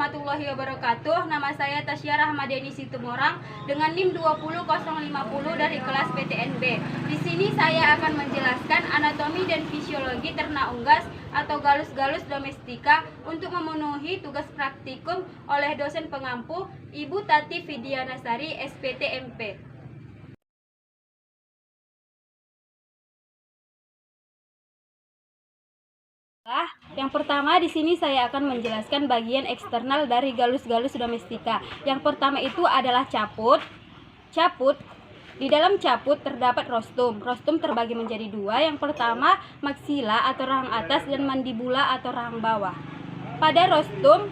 warahmatullahi wabarakatuh. Nama saya Tasya Rahmadeni Situmorang dengan NIM 20050 dari kelas PTNB. Di sini saya akan menjelaskan anatomi dan fisiologi ternak unggas atau Gallus domestica untuk memenuhi tugas praktikum oleh dosen pengampu Ibu Tati Vidianasari, SPTMP. Yang pertama di sini saya akan menjelaskan bagian eksternal dari Gallus domestica. Yang pertama itu adalah caput. Di dalam caput terdapat rostum. Rostum terbagi menjadi dua. Yang pertama maksila atau rahang atas dan mandibula atau rahang bawah. Pada rostum,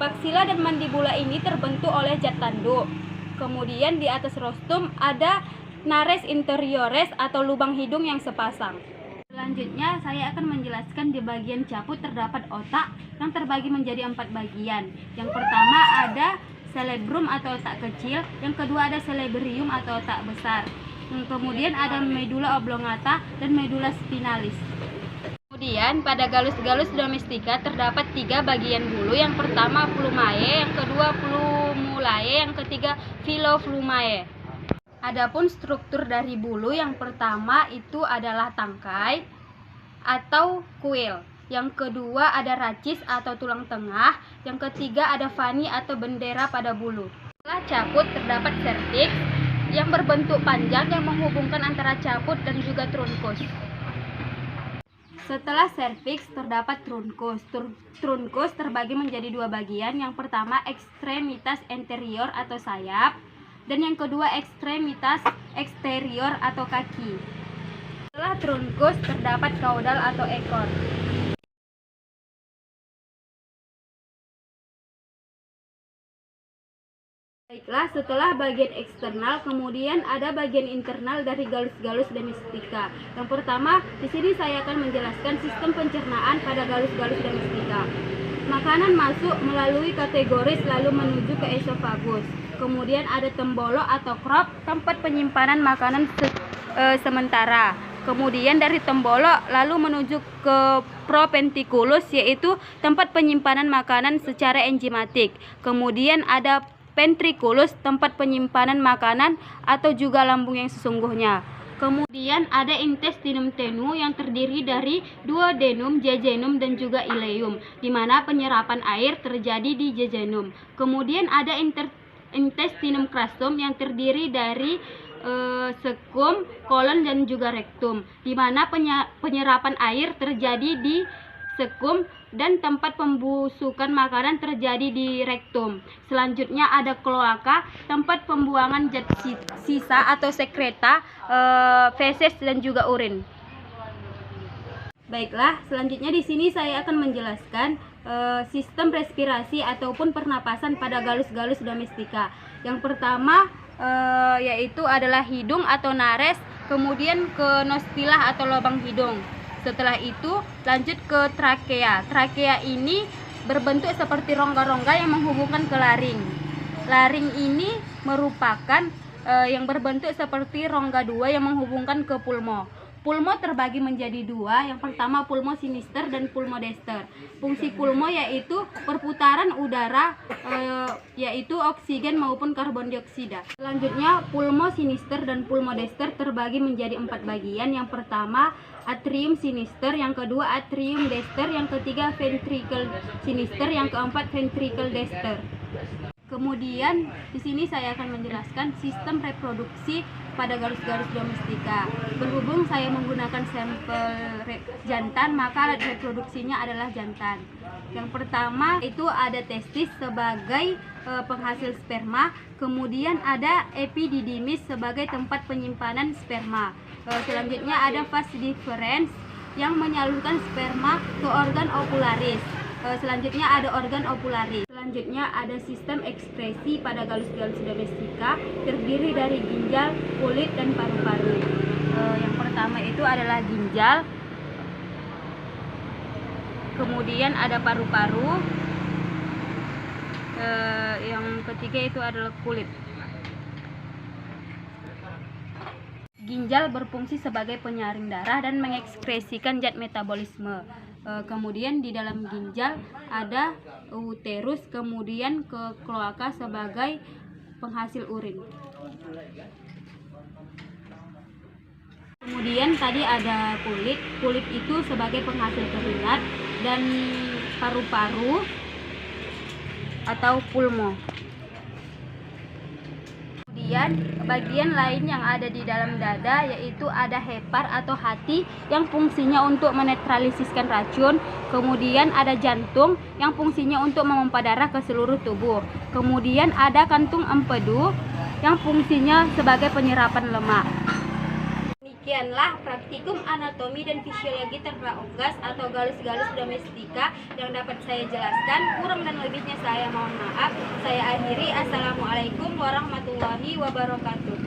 maksila dan mandibula ini terbentuk oleh zat tanduk. Kemudian di atas rostum ada nares interiores atau lubang hidung yang sepasang. Selanjutnya saya akan menjelaskan di bagian caput terdapat otak yang terbagi menjadi 4 bagian. Yang pertama ada cerebrum atau otak kecil, yang kedua ada cerebrium atau otak besar. Kemudian ada medulla oblongata dan medulla spinalis. Kemudian pada Gallus domestica terdapat 3 bagian bulu. Yang pertama plumae, yang kedua plumulae, yang ketiga filoflumae. Adapun struktur dari bulu, yang pertama itu adalah tangkai atau kuil. Yang kedua ada racis atau tulang tengah. Yang ketiga ada fani atau bendera pada bulu. Setelah caput terdapat serviks yang berbentuk panjang yang menghubungkan antara caput dan juga trunkus. Setelah serviks terdapat trunkus. Trunkus terbagi menjadi 2 bagian. Yang pertama ekstremitas anterior atau sayap, dan yang kedua ekstremitas eksterior atau kaki. Setelah trunkus terdapat kaudal atau ekor. Baiklah, setelah bagian eksternal, kemudian ada bagian internal dari Gallus domestica. Yang pertama, di sini saya akan menjelaskan sistem pencernaan pada Gallus domestica. Makanan masuk melalui kategoris lalu menuju ke esofagus. Kemudian ada tembolo atau crop, tempat penyimpanan makanan sementara. Kemudian dari tembolo lalu menuju ke propendiculus, yaitu tempat penyimpanan makanan secara enzimatik. Kemudian ada ventriculus, tempat penyimpanan makanan atau juga lambung yang sesungguhnya. Kemudian ada intestinum tenue yang terdiri dari duodenum, jejunum dan juga ileum, di mana penyerapan air terjadi di jejunum. Kemudian ada intestinum crassus yang terdiri dari sekum, kolon dan juga rektum, di mana penyerapan air terjadi di sekum dan tempat pembusukan makanan terjadi di rektum. Selanjutnya ada kloaka, tempat pembuangan zat sisa atau sekreta, feses dan juga urin. Baiklah, selanjutnya di sini saya akan menjelaskan sistem respirasi ataupun pernapasan pada Gallus domestica. Yang pertama yaitu adalah hidung atau nares, kemudian ke nostrila atau lubang hidung. Setelah itu lanjut ke trakea. Trakea ini berbentuk seperti rongga-rongga yang menghubungkan ke laring. Laring ini merupakan yang berbentuk seperti rongga 2 yang menghubungkan ke pulmo. Pulmo terbagi menjadi 2, yang pertama pulmo sinister dan pulmo dexter. Fungsi pulmo yaitu perputaran udara, yaitu oksigen maupun karbon dioksida. Selanjutnya pulmo sinister dan pulmo dexter terbagi menjadi 4 bagian. Yang pertama atrium sinister, yang kedua atrium dexter, yang ketiga ventricle sinister, yang keempat ventricle dexter. Kemudian di sini saya akan menjelaskan sistem reproduksi pada Gallus domestica. Berhubung saya menggunakan sampel jantan, maka alat reproduksinya adalah jantan. Yang pertama itu ada testis sebagai penghasil sperma, kemudian ada epididymis sebagai tempat penyimpanan sperma. Selanjutnya ada vas deferens yang menyalurkan sperma ke organ ovularis. Selanjutnya ada organ ovularis. Selanjutnya ada sistem ekskresi pada Gallus domestica, terdiri dari ginjal, kulit dan paru-paru. Yang pertama itu adalah ginjal, kemudian ada paru-paru, yang ketiga itu adalah kulit. Ginjal berfungsi sebagai penyaring darah dan mengekskresikan zat metabolisme. Kemudian di dalam ginjal ada uterus, kemudian ke kloaka sebagai penghasil urin. Kemudian tadi ada kulit. Kulit itu sebagai penghasil keringat, dan paru-paru atau pulmo. Kemudian bagian lain yang ada di dalam dada yaitu ada hepar atau hati yang fungsinya untuk menetralisiskan racun. Kemudian ada jantung yang fungsinya untuk memompa darah ke seluruh tubuh. Kemudian ada kantung empedu yang fungsinya sebagai penyerapan lemak. Demikianlah praktikum anatomi dan fisiologi tetraorgas atau galus-galus domestika yang dapat saya jelaskan. Kurang dan lebihnya saya mohon maaf. Saya akhiri. Assalamualaikum warahmatullahi wabarakatuh.